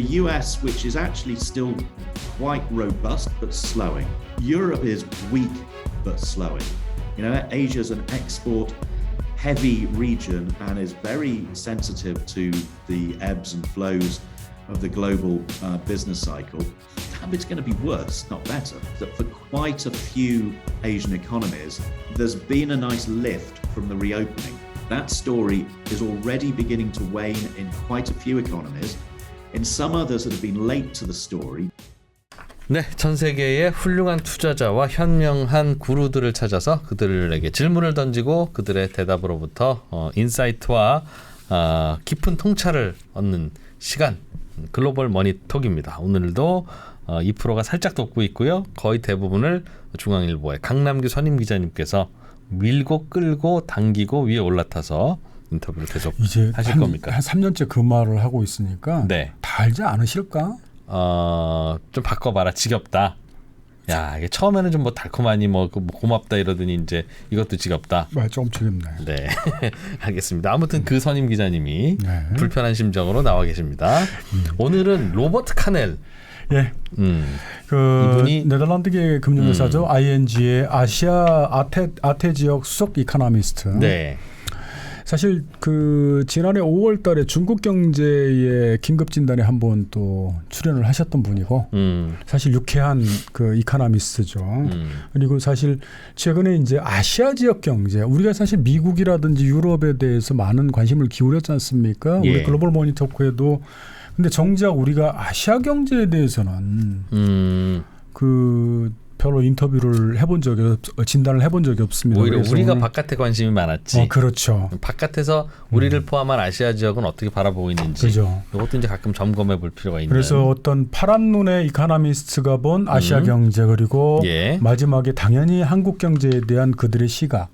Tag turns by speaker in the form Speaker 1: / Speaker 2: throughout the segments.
Speaker 1: US, which is actually still quite robust but slowing. Europe is weak but slowing. You know, Asia's an export-heavy region and is very sensitive to the ebbs and flows of the global business cycle. It's going to be worse, not better. That for quite a few Asian economies, there's been a nice lift from the reopening. That story is already beginning to wane in quite a few economies. In some others that have been late to the story.
Speaker 2: 네, 전 세계의 훌륭한 투자자와 현명한 구루들을 찾아서 그들에게 질문을 던지고 그들의 대답으로부터 인사이트와 깊은 통찰을 얻는 시간, 글로벌머니톡입니다. 오늘도 2%가 살짝 돋고 있고요. 거의 대부분을 중앙일보의 강남규 선임기자님께서 밀고 끌고 당기고 위에 올라타서 인터뷰를 계속
Speaker 3: 이제
Speaker 2: 하실 겁니까?
Speaker 3: 한 3년째 그 말을 하고 있으니까
Speaker 2: 네.
Speaker 3: 다 알지 않으실까?
Speaker 2: 좀 바꿔봐라. 지겹다. 야, 이게 처음에는 좀 뭐 달콤하니 뭐 고맙다 이러더니 이제 이것도 지겹다.
Speaker 3: 좀 지겹네.
Speaker 2: 네, 알겠습니다. 아무튼 그 선임 기자님이
Speaker 3: 네.
Speaker 2: 불편한 심정으로 나와 계십니다. 오늘은 로버트 카넬.
Speaker 3: 예. 그
Speaker 2: 이분이
Speaker 3: 네덜란드계 금융회사죠. ING의 아시아 아태 지역 수석 이코노미스트.
Speaker 2: 네.
Speaker 3: 사실 그 지난해 5월달에 중국 경제의 긴급 진단에 한번 또 출연을 하셨던 분이고, 사실 유쾌한 그 이코노미스트죠. 그리고 사실 최근에 이제 아시아 지역 경제, 우리가 사실 미국이라든지 유럽에 대해서 많은 관심을 기울였지 않습니까?
Speaker 2: 예.
Speaker 3: 우리 글로벌머니토크에도. 근데 정작 우리가 아시아 경제에 대해서는 그 별로 인터뷰를 해본 적이 진단을 해본 적이 없습니다.
Speaker 2: 오히려 우리가 바깥에 관심이 많았지.
Speaker 3: 그렇죠.
Speaker 2: 바깥에서 우리를 포함한 아시아 지역은 어떻게 바라보고 있는지.
Speaker 3: 그죠.
Speaker 2: 이것도 이제 가끔 점검해 볼 필요가 있는.
Speaker 3: 그래서 어떤 파란 눈의 이코노미스트가 본 아시아 경제 그리고
Speaker 2: 예.
Speaker 3: 마지막에 당연히 한국 경제에 대한 그들의 시각,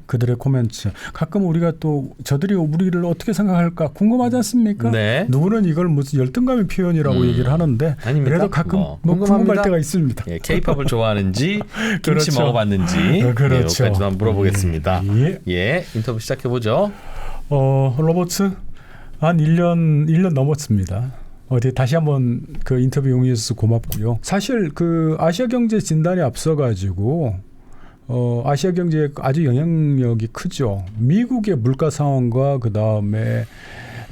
Speaker 3: 그들의 코멘트. 가끔 우리가 또 저들이 우리를 어떻게 생각할까 궁금하지 않습니까?
Speaker 2: 네.
Speaker 3: 누구는 이걸 무슨 열등감의 표현이라고 얘기를 하는데
Speaker 2: 아닙니까?
Speaker 3: 그래도 가끔 궁금할 때가 있습니다.
Speaker 2: 예, K-팝을 좋아하는지 김치
Speaker 3: 그렇죠.
Speaker 2: 먹어봤는지
Speaker 3: 그렇죠.
Speaker 2: 여기까지도 한번 물어보겠습니다.
Speaker 3: 예.
Speaker 2: 인터뷰 시작해보죠.
Speaker 3: 로버트 한 1년 넘었습니다. 어디 다시 한번 그 인터뷰 용의해 주셔서 고맙고요. 사실 그 아시아 경제 진단에 앞서 가지고 아시아 경제에 아주 영향력이 크죠. 미국의 물가 상황과 그 다음에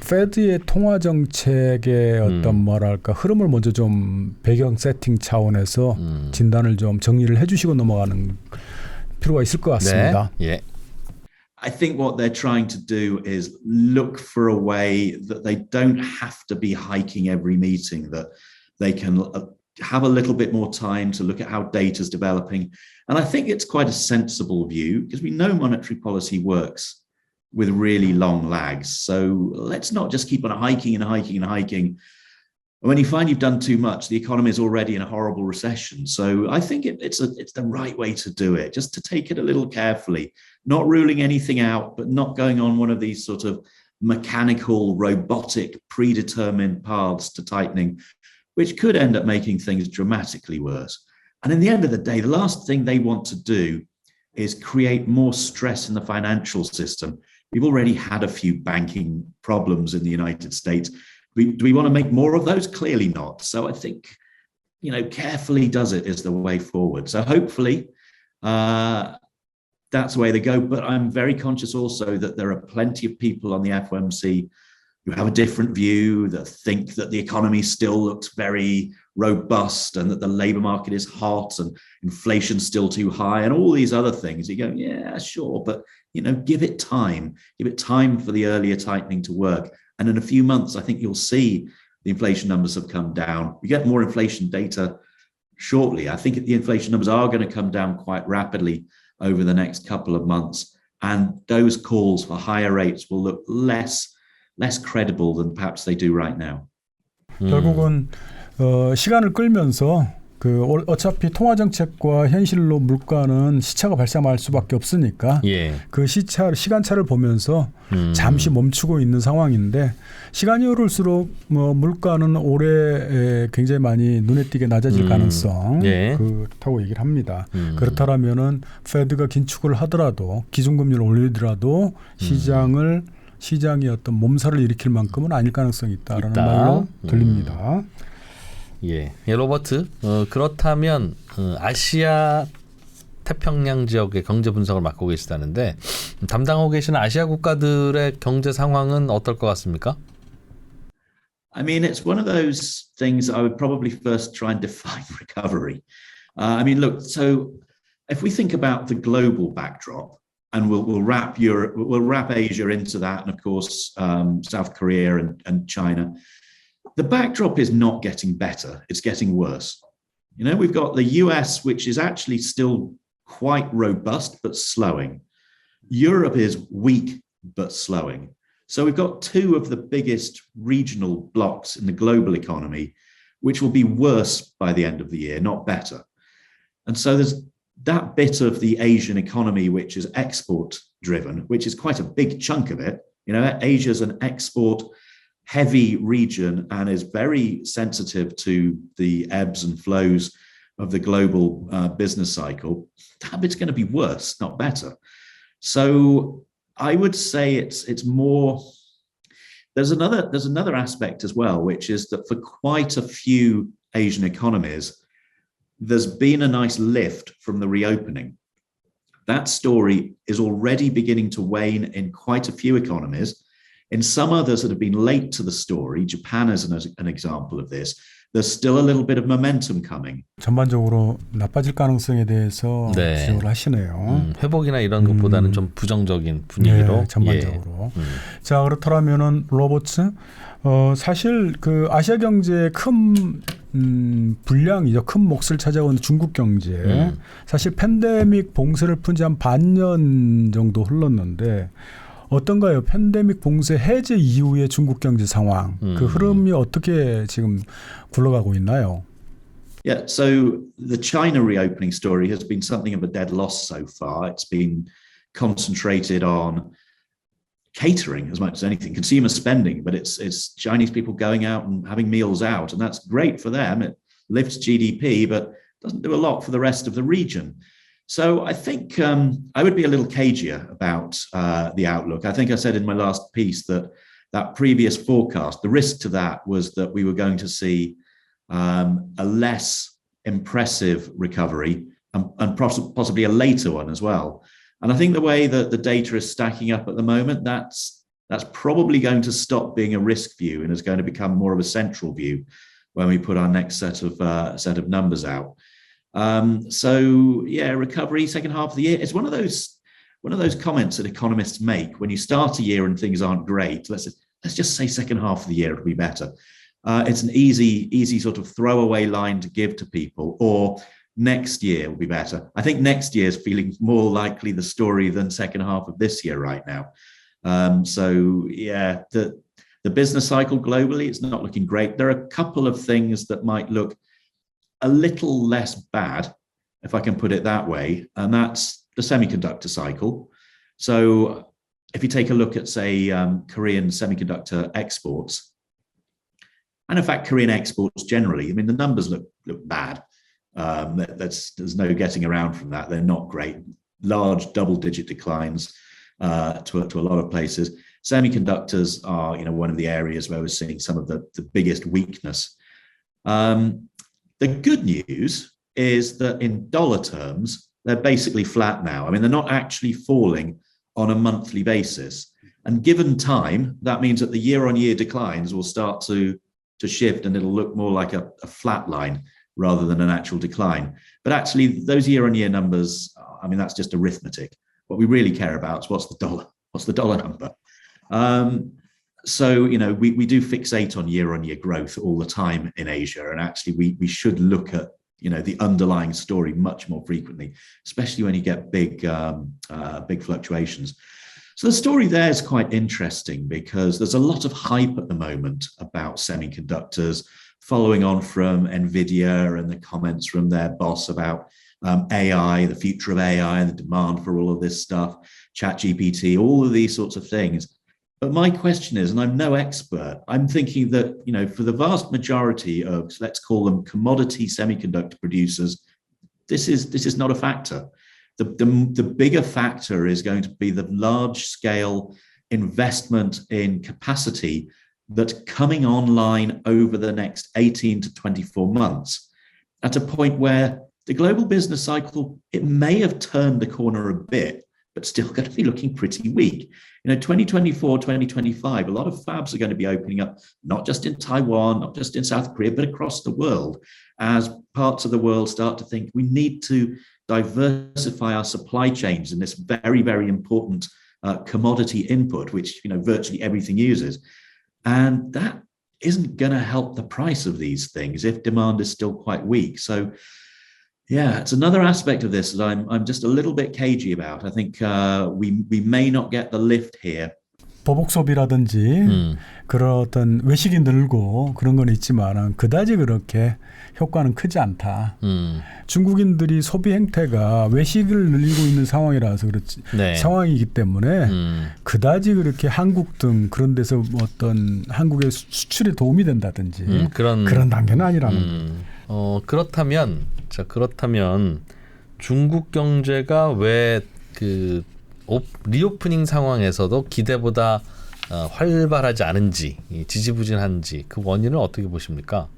Speaker 3: 페드의 통화 정책의 어떤 뭐랄까 흐름을 먼저 좀 배경 세팅 차원에서 진단을 좀 정리를 해주시고 넘어가는 필요가 있을 것 같습니다.
Speaker 2: 네. 예.
Speaker 1: I think what they're trying to do is look for a way that they don't have to be hiking every meeting, that they can have a little bit more time to look at how data is developing. And I think it's quite a sensible view because we know monetary policy works with really long lags. So let's not just keep on hiking and hiking and hiking. When you find you've done too much, the economy is already in a horrible recession. So I think it's the right way to do it, just to take it a little carefully, not ruling anything out, but not going on one of these sort of mechanical, robotic, predetermined paths to tightening, which could end up making things dramatically worse. And in the end of the day, the last thing they want to do is create more stress in the financial system. We've already had a few banking problems in the United States. Do we want to make more of those? Clearly not. So I think, carefully does it is the way forward. So hopefully that's the way they go. But I'm very conscious also that there are plenty of people on the FOMC who have a different view, that think that the economy still looks very robust and that the labor market is hot and inflation's still too high and all these other things. You go, yeah, sure, but give it time. Give it time for the earlier tightening to work. And in a few months, I think you'll see the inflation numbers have come down. We get more inflation data shortly. I think the inflation numbers are going to come down quite rapidly over the next couple of months. And those calls for higher rates will look less credible than perhaps they do right now.
Speaker 3: 결국은 시간을 끌면서 그 어차피 통화 정책과 현실로 물가는 시차가 발생할 수밖에 없으니까
Speaker 2: 예.
Speaker 3: 그 시간차를 보면서 잠시 멈추고 있는 상황인데 시간이 흐를수록 물가는 올해 굉장히 많이 눈에 띄게 낮아질 가능성
Speaker 2: 예.
Speaker 3: 그렇다고 얘기를 합니다. 그렇다면은 페드가 긴축을 하더라도 기준금리를 올리더라도 시장을 시장이 어떤 몸살을 일으킬 만큼은 아닐 가능성이 있다라는 말로 들립니다.
Speaker 2: 예, 로버트. 그렇다면 아시아 태평양 지역의 경제 분석을 맡고 계시다는데 담당하고 계시는 아시아 국가들의 경제 상황은 어떨 것 같습니까?
Speaker 1: I mean, it's one of those things I would probably first try and define recovery. I mean, look, so if we think about the global backdrop, and we'll wrap Europe, we'll wrap Asia into that, and of course, South Korea and China. The backdrop is not getting better; it's getting worse. You know, we've got the US, which is actually still quite robust but slowing. Europe is weak but slowing. So we've got two of the biggest regional blocks in the global economy, which will be worse by the end of the year, not better. And so there's that bit of the Asian economy, which is export driven, which is quite a big chunk of it. You know, Asia's an export heavy region and is very sensitive to the ebbs and flows of the global business cycle. That bit's going to be worse, not better. So I would say it's more. There's another aspect as well, which is that for quite a few Asian economies, there's been a nice lift from the reopening. That story is already beginning to wane in quite a few economies. In some others that have been late to the story, Japan is an example of this. There's still a little bit of momentum coming.
Speaker 3: 전반적으로 나빠질 가능성에 대해서 지적을 하시네요.
Speaker 2: 회복이나 이런 것보다는 좀 부정적인 분위기로.
Speaker 3: 네, 전반적으로. 자, 그렇다면은 로버트, 사실 그 아시아 경제의 큰 분량이죠. 큰 몫을 차지하고 있는 중국 경제. 사실 팬데믹 봉쇄를 푼 지 한 반년 정도 흘렀는데. 어떤가요? 팬데믹 봉쇄 해제 이후의 중국 경제 상황, 그 흐름이 어떻게 지금 굴러가고 있나요?
Speaker 1: Yeah, so the China reopening story has been something of a dead loss so far. It's been concentrated on catering as much as anything, consumer spending, but it's Chinese people going out and having meals out, and that's great for them. It lifts GDP, but doesn't do a lot for the rest of the region. So I think I would be a little cagier about the outlook. I think I said in my last piece that previous forecast, the risk to that was that we were going to see a less impressive recovery and possibly a later one as well. And I think the way that the data is stacking up at the moment, that's probably going to stop being a risk view and is going to become more of a central view when we put our next set of numbers out. So yeah, recovery second half of the year. It's one of those comments that economists make when you start a year and things aren't great. Let's just say second half of the year it'll be better. It's an easy sort of throwaway line to give to people, or next year will be better. I think next year is feeling more likely the story than second half of this year right now. So yeah, the business cycle globally, it's not looking great. There are a couple of things that might look a little less bad, if I can put it that way, and that's the semiconductor cycle. So if you take a look at, say, Korean semiconductor exports, and in fact, Korean exports generally, I mean, the numbers look bad. There's no getting around from that. They're not great. Large double-digit declines to a lot of places. Semiconductors are, one of the areas where we're seeing some of the biggest weakness. The good news is that in dollar terms, they're basically flat now. I mean, they're not actually falling on a monthly basis. And given time, that means that the year-on-year declines will start to shift, and it'll look more like a flat line rather than an actual decline. But actually, those year-on-year numbers, I mean, that's just arithmetic. What we really care about is what's the dollar number. So, we do fixate on year-on-year growth all the time in Asia, and actually we should look at, the underlying story much more frequently, especially when you get big fluctuations. So the story there is quite interesting because there's a lot of hype at the moment about semiconductors, following on from NVIDIA and the comments from their boss about AI, the future of AI, and the demand for all of this stuff, ChatGPT, all of these sorts of things. But my question is, and I'm no expert, I'm thinking that, for the vast majority of, let's call them commodity semiconductor producers, this is not a factor. The bigger factor is going to be the large scale investment in capacity that's coming online over the next 18 to 24 months at a point where the global business cycle, it may have turned the corner a bit, but still going to be looking pretty weak. 2024, 2025, a lot of fabs are going to be opening up, not just in Taiwan, not just in South Korea, but across the world, as parts of the world start to think we need to diversify our supply chains in this very, very important commodity input, which virtually everything uses. And that isn't going to help the price of these things if demand is still quite weak. So yeah, it's another aspect of this that I'm just a little bit cagey about. I think we may not get the lift here.
Speaker 3: 보복 소비라든지 그런 어떤 외식이 늘고 그런 건 있지만 그다지 그렇게 효과는 크지 않다. 중국인들이 소비 행태가 외식을 늘리고 있는 상황이라서 그렇지 상황이기 때문에 그다지 그렇게 한국 등 그런 데서 어떤 한국의 수출에 도움이 된다든지 그런 단계는 아니라는 거예요.
Speaker 2: 그렇다면 중국 경제가 왜 그 리오프닝 상황에서도 기대보다 활발하지 않은지, 지지부진한지 그 원인을 어떻게 보십니까?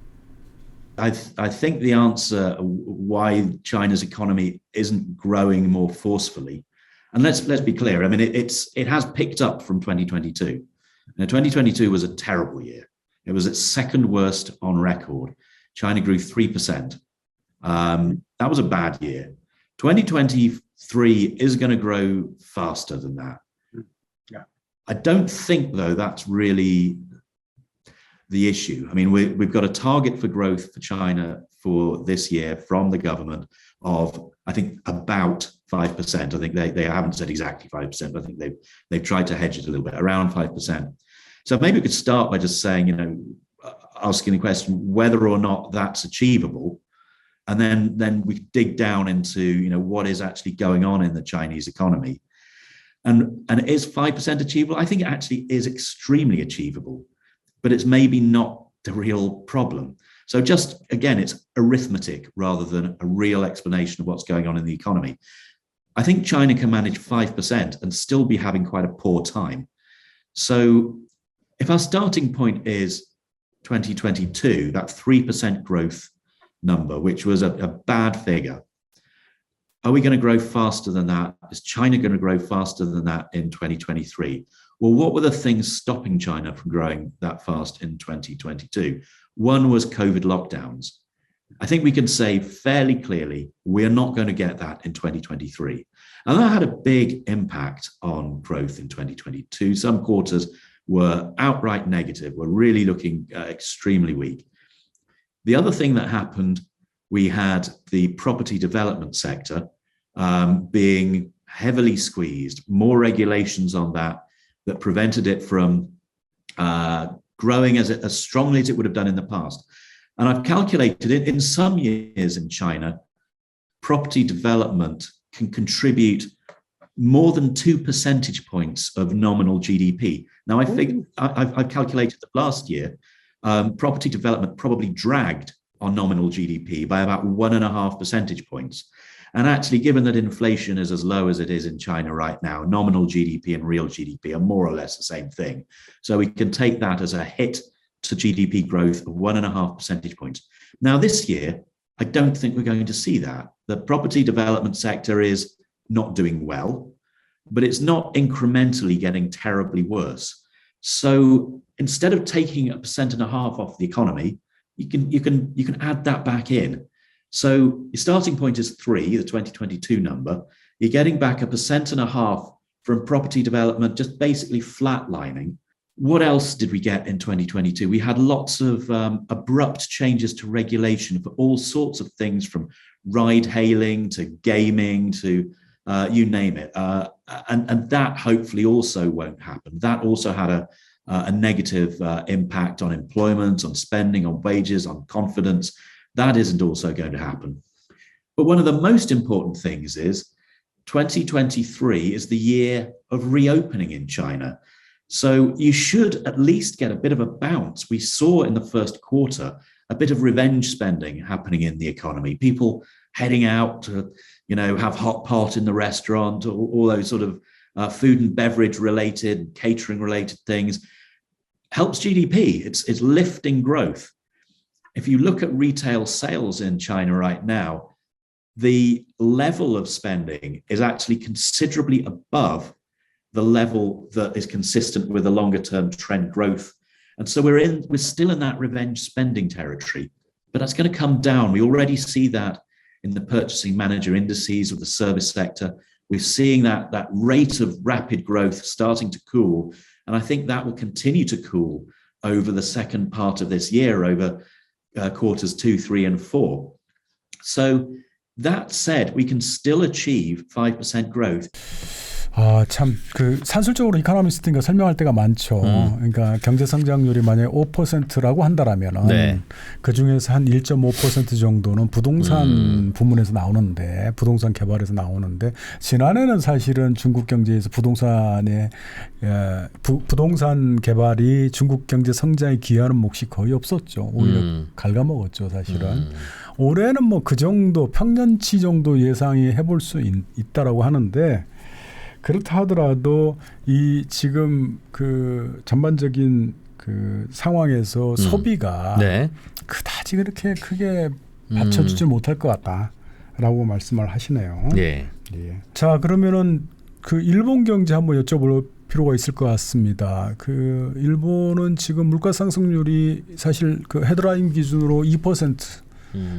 Speaker 1: I think the answer why China's economy isn't growing more forcefully, and let's be clear. I mean, it has picked up from 2022. 2022 was a terrible year. It was its second worst on record. China grew 3%. That was a bad year. 2023 is going to grow faster than that. Yeah. I don't think, though, that's really the issue. I mean, we've got a target for growth for China for this year from the government of, I think, about 5%. I think they haven't said exactly 5%, but I think they've tried to hedge it a little bit, around 5%. So maybe we could start by just saying, asking the question whether or not that's achievable. And then we dig down into, what is actually going on in the Chinese economy. And is 5% achievable? I think it actually is extremely achievable, but it's maybe not the real problem. So just, again, it's arithmetic rather than a real explanation of what's going on in the economy. I think China can manage 5% and still be having quite a poor time. So if our starting point is 2022, that 3% growth number, which was a bad figure. Are we going to grow faster than that? Is China going to grow faster than that in 2023? Well, what were the things stopping China from growing that fast in 2022? One was COVID lockdowns. I think we can say fairly clearly, we're not going to get that in 2023. And that had a big impact on growth in 2022. Some quarters were outright negative, were really looking extremely weak. The other thing that happened, we had the property development sector being heavily squeezed, more regulations on that prevented it from growing as strongly as it would have done in the past. And I've calculated it in some years in China, property development can contribute more than 2 percentage points of nominal GDP. Now, I've calculated that last year, property development probably dragged on nominal GDP by about 1.5 percentage points. And actually, given that inflation is as low as it is in China right now, nominal GDP and real GDP are more or less the same thing. So we can take that as a hit to GDP growth of 1.5 percentage points. Now, this year, I don't think we're going to see that. The property development sector is not doing well, but it's not incrementally getting terribly worse. So instead of taking 1.5% off the economy, you can add that back in. So your starting point is 3, the 2022 number. You're getting back 1.5% from property development, just basically flatlining. What else did we get in 2022? We had lots of abrupt changes to regulation for all sorts of things, from ride hailing to gaming to you name it. And that hopefully also won't happen. That also had a negative impact on employment, on spending, on wages, on confidence. That isn't also going to happen. But one of the most important things is 2023 is the year of reopening in China. So you should at least get a bit of a bounce. We saw in the first quarter a bit of revenge spending happening in the economy. People heading out to, have hot pot in the restaurant, all those sort of food and beverage related, catering related things, helps GDP. It's lifting growth. If you look at retail sales in China right now, the level of spending is actually considerably above the level that is consistent with the longer term trend growth. And so we're still in that revenge spending territory, but that's going to come down. We already see that in the purchasing manager indices of the service sector. We're seeing that rate of rapid growth starting to cool. And I think that will continue to cool over the second part of this year, over quarters 2, 3, and 4. So that said, we can still achieve 5% growth.
Speaker 3: 참 그 산술적으로 이코노미스트가 설명할 때가 많죠. 그러니까 경제 성장률이 만약에 5%라고 한다라면은
Speaker 2: 네.
Speaker 3: 그 중에서 한 1.5% 정도는 부동산 부문에서 나오는데, 부동산 개발에서 나오는데, 지난해는 사실은 중국 경제에서 부동산 개발이 중국 경제 성장에 기여하는 몫이 거의 없었죠. 오히려 갉아먹었죠, 사실은. 올해는 뭐 그 정도 평년치 정도 예상이 해볼 수 있다라고 하는데, 그렇다 하더라도 이 지금 그 전반적인 그 상황에서 소비가
Speaker 2: 네.
Speaker 3: 그다지 그렇게 크게 받쳐주지 못할 것 같다라고 말씀을 하시네요.
Speaker 2: 예.
Speaker 3: 예. 자, 그러면은 그 일본 경제 한번 여쭤볼 필요가 있을 것 같습니다. 그 일본은 지금 물가 상승률이 사실 그 헤드라인 기준으로 2%.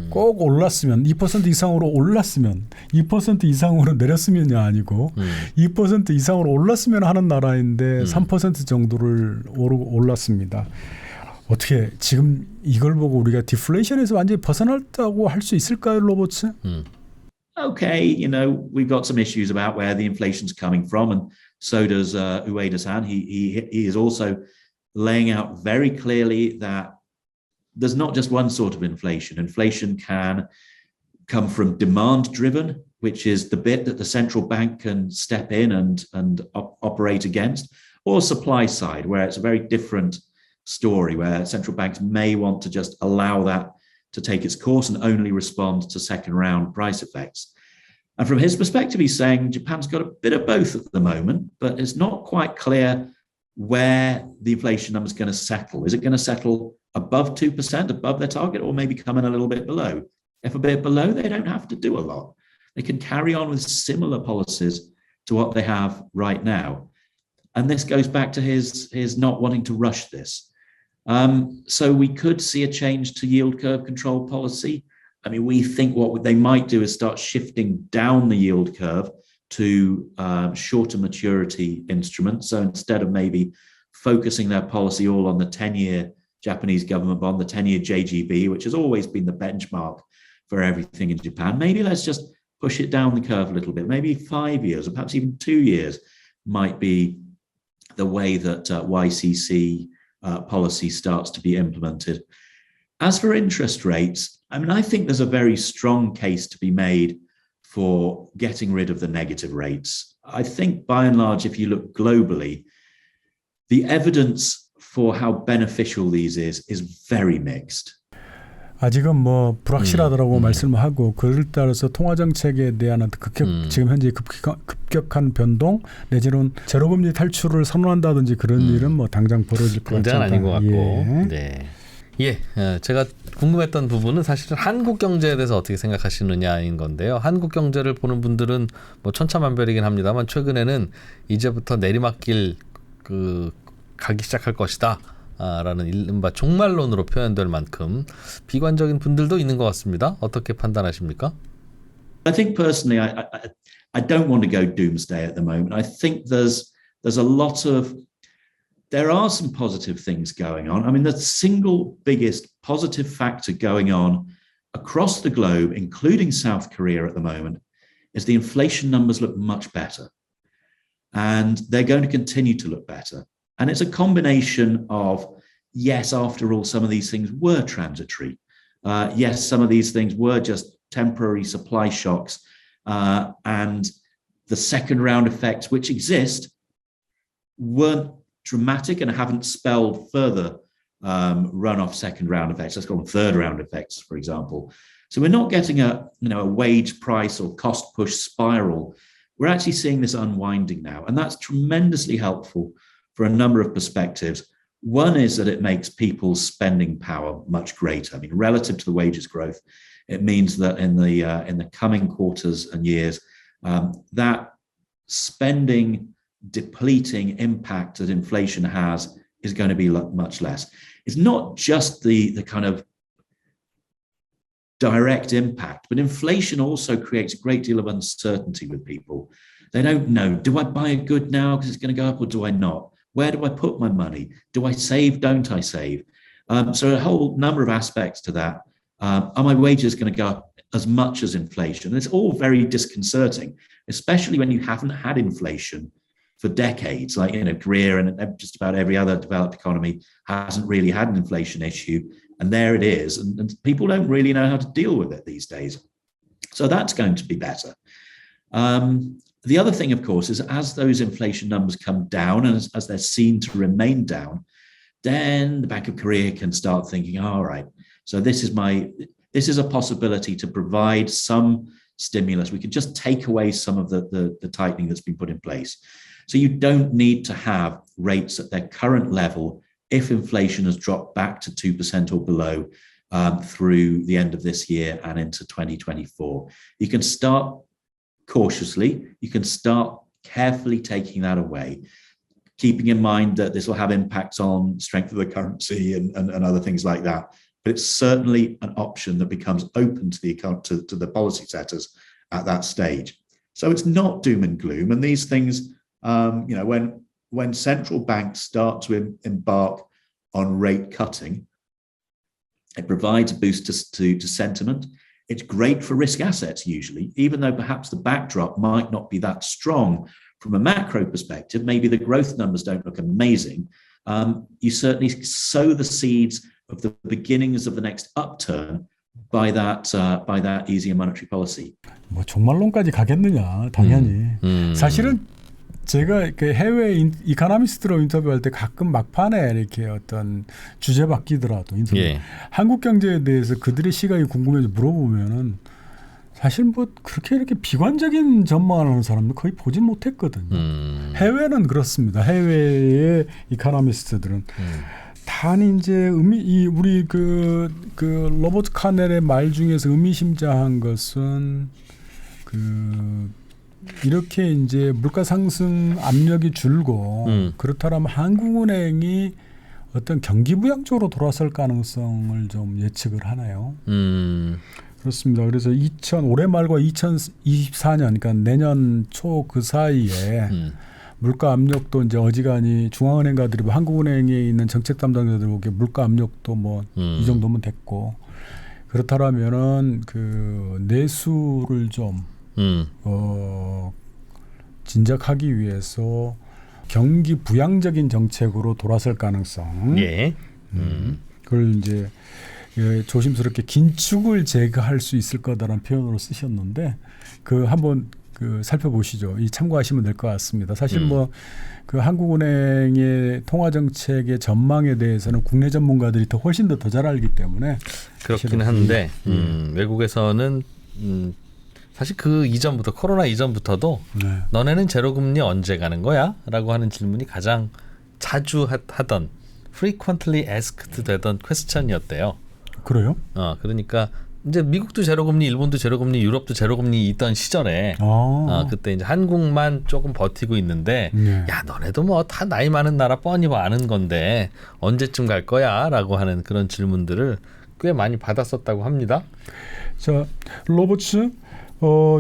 Speaker 3: 꼭 올랐으면 2% 이상으로 올랐으면 2% 이상으로 내렸으면이 아니고 2% 이상으로 올랐으면 하는 나라인데 3% 정도를 올랐습니다. 어떻게 지금 이걸 보고 우리가 디플레이션에서 완전히 벗어났다고 할 수 있을까요, 로버트?
Speaker 1: Okay, you know, we've got some issues about where the inflation's coming from, and so does Ueda-san. He is also laying out very clearly that there's not just one sort of inflation. Inflation can come from demand-driven, which is the bit that the central bank can step in and operate against, or supply side, where it's a very different story, where central banks may want to just allow that to take its course and only respond to second-round price effects. And from his perspective, he's saying Japan's got a bit of both at the moment, but it's not quite clear where the inflation number is going to settle. Is it going to settle above 2%, above their target, or maybe come in a little bit below? If a bit below, they don't have to do a lot. They can carry on with similar policies to what they have right now. And this goes back to his not wanting to rush this. So we could see a change to yield curve control policy. I mean, we think what they might do is start shifting down the yield curve to shorter maturity instruments. So instead of maybe focusing their policy all on the 10-year Japanese government bond, the 10-year JGB, which has always been the benchmark for everything in Japan, maybe let's just push it down the curve a little bit. Maybe 5 years or perhaps even 2 years might be the way that YCC policy starts to be implemented. As for interest rates, I mean, I think there's a very strong case to be made for getting rid of the negative rates. I think by and large, if you look globally, the evidence for how beneficial these is very mixed.
Speaker 3: 아직은 뭐 불확실하다라고 말씀하고, 그를 따라서 통화 정책에 대한 지금 현재 급격한 변동 내지는 제로금리 탈출을 선언한다든지 그런 일은 뭐 당장 벌어질 것 같지 않다.
Speaker 2: 당장은 아닌 것 같고.
Speaker 3: 예.
Speaker 2: 네. 예, 제가 궁금했던 부분은 사실은 한국 경제에 대해서 어떻게 생각하시느냐인 건데요. 한국 경제를 보는 분들은 뭐 천차만별이긴 합니다만 최근에는 이제부터 내리막길 가기 시작할 것이다 라는 이른바 종말론으로 표현될 만큼 비관적인 분들도 있는 것 같습니다. 어떻게 판단하십니까?
Speaker 1: I think personally, I don't want to go doomsday at the moment. I think there's a lot of there are some positive things going on. I mean, the single biggest positive factor going on across the globe, including South Korea at the moment, is the inflation numbers look much better. And they're going to continue to look better. And it's a combination of, yes, after all, some of these things were transitory. Yes, some of these things were just temporary supply shocks. And the second round effects which exist weren't dramatic and haven't spelled further run-off second round effects. Let's call them third round effects, for example. So we're not getting a wage price or cost push spiral we're actually seeing this unwinding now. And that's tremendously helpful for a number of perspectives. One is that it makes people's spending power much greater. I mean, relative to the wages growth, it means that in the coming quarters and years, that spending depleting impact that inflation has is going to be much less. It's not just the kind of direct impact, but inflation also creates a great deal of uncertainty with people. They don't know, do I buy a good now because it's going to go up, or do I not? Where do I put my money? Do I save? Don't I save? So a whole number of aspects to that. Are my wages going to go up as much as inflation? It's all very disconcerting, especially when you haven't had inflation for decades. Like, Korea and just about every other developed economy hasn't really had an inflation issue. And there it is. And people don't really know how to deal with it these days. So that's going to be better. The other thing, of course, is as those inflation numbers come down and as they're seen to remain down, then the Bank of Korea can start thinking, all right, so this is a possibility to provide some stimulus. We could just take away some of the tightening that's been put in place. So you don't need to have rates at their current level if inflation has dropped back to 2% or below through the end of this year and into 2024. You can start cautiously, you can start carefully taking that away, keeping in mind that this will have impacts on strength of the currency and other things like that. But it's certainly an option that becomes open to the policy setters at that stage. So it's not doom and gloom. And these things, when central banks start to embark on rate cutting, it provides a boost to sentiment. It's great for risk assets usually, even though perhaps the backdrop might not be that strong from a macro perspective. Maybe the growth numbers don't look amazing. You certainly sow the seeds of the beginnings of the next upturn by that easier monetary policy.
Speaker 3: 뭐 종말론까지 가겠느냐, 당연히. 사실은 제가 해외 이코노미스트로 인터뷰할 때 가끔 막판에 이렇게 어떤 주제 바뀌더라도 한국 경제에 대해서 그들의 시각이 궁금해서 물어보면은 사실 뭐 그렇게 이렇게 비관적인 전망을 하는 사람들 거의 보진 못했거든요. 해외는 그렇습니다. 해외의 이코노미스트들은 단 이제 우리 그 로버트 카넬의 말 중에서 의미심장한 것은 이렇게 이제 물가 상승 압력이 줄고 그렇다면 한국은행이 어떤 경기 부양 쪽으로 돌아설 가능성을 좀 예측을 하나요? 그렇습니다. 그래서 올해 말과 2024년, 그러니까 내년 초 그 사이에 물가 압력도 이제 어지간히 중앙은행가들이 한국은행에 있는 정책 담당자들에게 물가 압력도 뭐 이 정도면 됐고, 그렇다면은 그 내수를 좀 진작하기 위해서 경기 부양적인 정책으로 돌아설 가능성. 그걸 이제 조심스럽게 긴축을 제거할 수 있을 거다라는 표현으로 쓰셨는데 한번 살펴보시죠. 참고하시면 될 것 같습니다. 사실 뭐 그 한국은행의 통화 정책의 전망에 대해서는 국내 전문가들이 훨씬 더 잘 알기 때문에
Speaker 2: 그렇긴 한데 외국에서는 사실 그 이전부터 코로나 이전부터도 너네는 제로금리 언제 가는 거야? 라고 하는 질문이 가장 자주 하던 frequently asked 되던 퀘스천이었대요.
Speaker 3: 그래요?
Speaker 2: 그러니까 이제 미국도 제로금리, 일본도 제로금리, 유럽도 제로금리 있던 시절에 그때 이제 한국만 조금 버티고 있는데 야 너네도 뭐 다 나이 많은 나라 뻔히 아는 건데 언제쯤 갈 거야? 라고 하는 그런 질문들을 꽤 많이 받았었다고 합니다.
Speaker 3: 자, 로버트,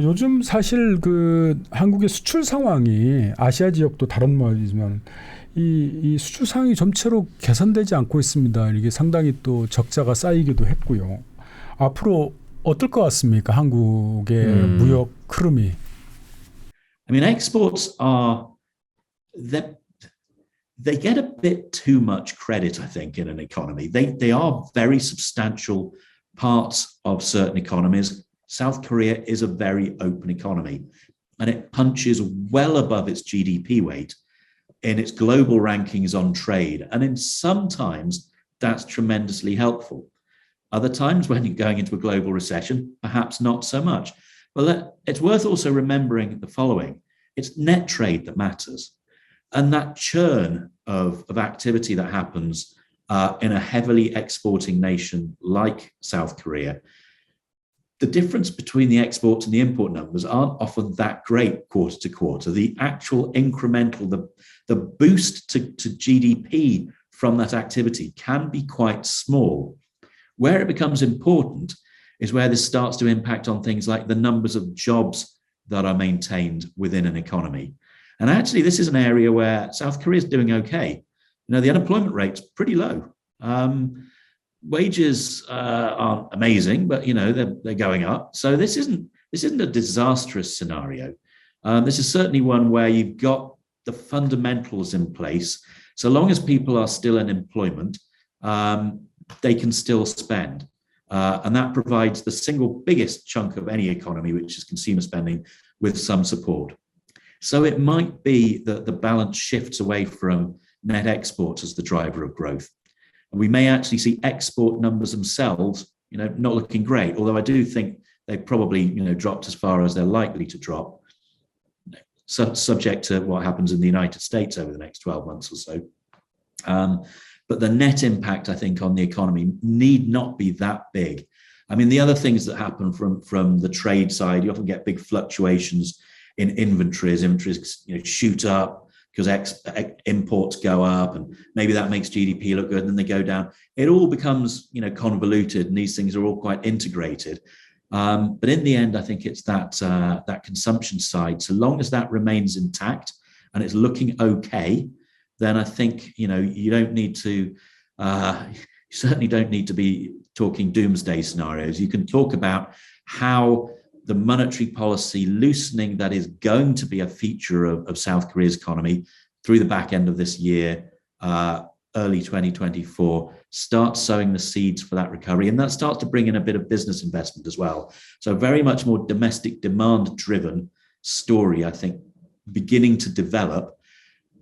Speaker 3: 요즘 사실 그 한국의 수출 상황이 아시아 지역도 다른 말이지만 이 수출 상황이 점체로 개선되지 않고 있습니다. 이게 상당히 또 적자가 쌓이기도 했고요. 앞으로 어떨 것 같습니까? 한국의 무역 흐름이.
Speaker 1: I mean, exports they get a bit too much credit, I think, in an economy. They are very substantial parts of certain economies. South Korea is a very open economy, and it punches well above its GDP weight in its global rankings on trade. And sometimes that's tremendously helpful. Other times when you're going into a global recession, perhaps not so much. But it's worth also remembering the following. It's net trade that matters. And that churn of activity that happens in a heavily exporting nation like South Korea, the difference between the export and the import numbers aren't often that great quarter to quarter. The actual incremental, the boost to GDP from that activity can be quite small. Where it becomes important is where this starts to impact on things like the numbers of jobs that are maintained within an economy. And actually, this is an area where South Korea is doing okay. You know, the unemployment rate's pretty low. Wages aren't amazing, but you know they're going up. So this isn't a disastrous scenario. This is certainly one where you've got the fundamentals in place. So long as people are still in employment, they can still spend. And that provides the single biggest chunk of any economy, which is consumer spending, with some support. So it might be that the balance shifts away from net exports as the driver of growth. And we may actually see export numbers themselves, you know, not looking great, although I do think they've probably, you know, dropped as far as they're likely to drop, subject to what happens in the United States over the next 12 months or so. But the net impact, I think, on the economy need not be that big. I mean, the other things that happen from the trade side, you often get big fluctuations in inventories. Inventories, you know, shoot up because imports go up, and maybe that makes GDP look good, and then they go down. It all becomes, you know, convoluted, and these things are all quite integrated. But in the end, I think it's that consumption side. So long as that remains intact and it's looking okay, then I think, you know, you certainly don't need to be talking doomsday scenarios. You can talk about how the monetary policy loosening that is going to be a feature of South Korea's economy through the back end of this year, early 2024, starts sowing the seeds for that recovery. And that starts to bring in a bit of business investment as well. So very much more domestic demand-driven story, I think, beginning to develop.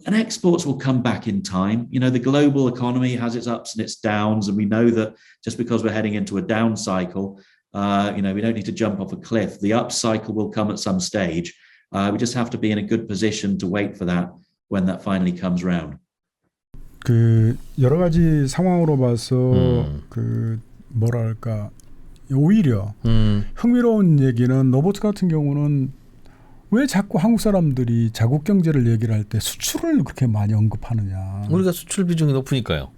Speaker 1: And exports will come back in time. You know, the global economy has its ups and its downs, and we know that just because we're heading into a down cycle, you know, we don't need to jump off a cliff. The up cycle will come at some stage. We just have to be in a good position to wait for that when that finally comes round.
Speaker 3: 그 여러 가지 상황으로 봐서 그 뭐랄까 오히려 흥미로운 얘기는 로버트 같은 경우는 왜 자꾸 한국 사람들이 자국 경제를 얘기를 할 때 수출을 그렇게 많이 언급하느냐.
Speaker 2: 우리가 수출 비중이 높으니까요.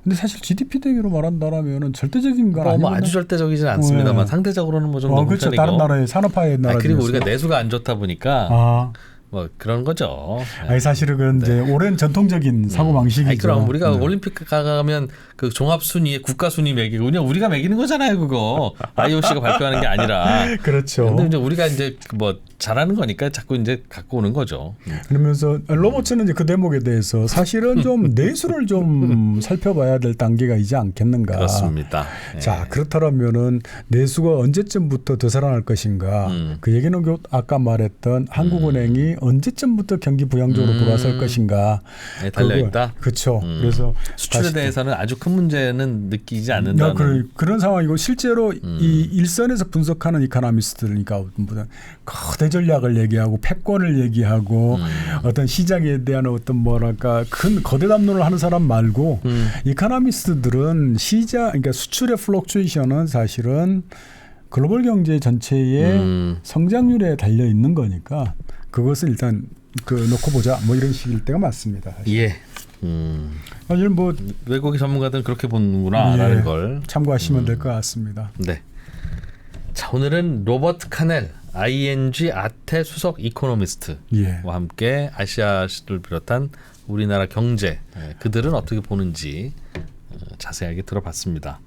Speaker 3: 근데 사실 GDP 대비로 말한다라면은 절대적인 건 아니고
Speaker 2: 아주 절대적이지는 않습니다만
Speaker 3: 네.
Speaker 2: 상대적으로는 뭐 정도
Speaker 3: 그렇죠. 다른 나라의 산업화의 나라
Speaker 2: 그리고 우리가 내수가 안 좋다 보니까 뭐 그런 거죠.
Speaker 3: 아니 사실은 그건 이제 오랜 전통적인 사고 방식이죠.
Speaker 2: 그럼 우리가 올림픽 가면 그 종합 순위에 국가 순위 매기고 그냥 우리가 매기는 거잖아요, 그거. IOC가 발표하는 게 아니라.
Speaker 3: 그렇죠.
Speaker 2: 근데 이제 우리가 이제 뭐 잘하는 거니까 자꾸 이제 갖고 오는 거죠.
Speaker 3: 그러면서 로버츠는 이제 그 대목에 대해서 사실은 좀 내수를 좀 살펴봐야 될 단계가 이지 않겠는가.
Speaker 2: 그렇습니다.
Speaker 3: 자, 그렇다면은 내수가 언제쯤부터 더 살아날 것인가. 그 얘기는 아까 말했던 한국은행이 언제쯤부터 경기 부양적으로 돌아설 것인가.
Speaker 2: 네, 달려있다.
Speaker 3: 그렇죠. 그래서
Speaker 2: 수출에 대해서는 아주 큰 문제는 느끼지 않는다는.
Speaker 3: 그런 상황이고 실제로 이 일선에서 분석하는 이코노미스트니까 거대 전략을 얘기하고 패권을 얘기하고 어떤 시장에 대한 어떤 뭐랄까 큰 거대 담론을 하는 사람 말고 이코노미스트들은 그러니까 수출의 플럭추에이션은 사실은 글로벌 경제 전체의 성장률에 달려 있는 거니까 그것을 일단 놓고 보자 뭐 이런 식일 때가 맞습니다. 사실.
Speaker 2: 예.
Speaker 3: 사실 뭐
Speaker 2: 외국의 전문가들은 그렇게 보는구나라는 걸
Speaker 3: 참고하시면 될 것 같습니다.
Speaker 2: 네. 자, 오늘은 로버트 카넬 ING 아테 수석 이코노미스트와 함께 아시아를 비롯한 우리나라 경제 그들은 어떻게 보는지 자세하게 들어봤습니다.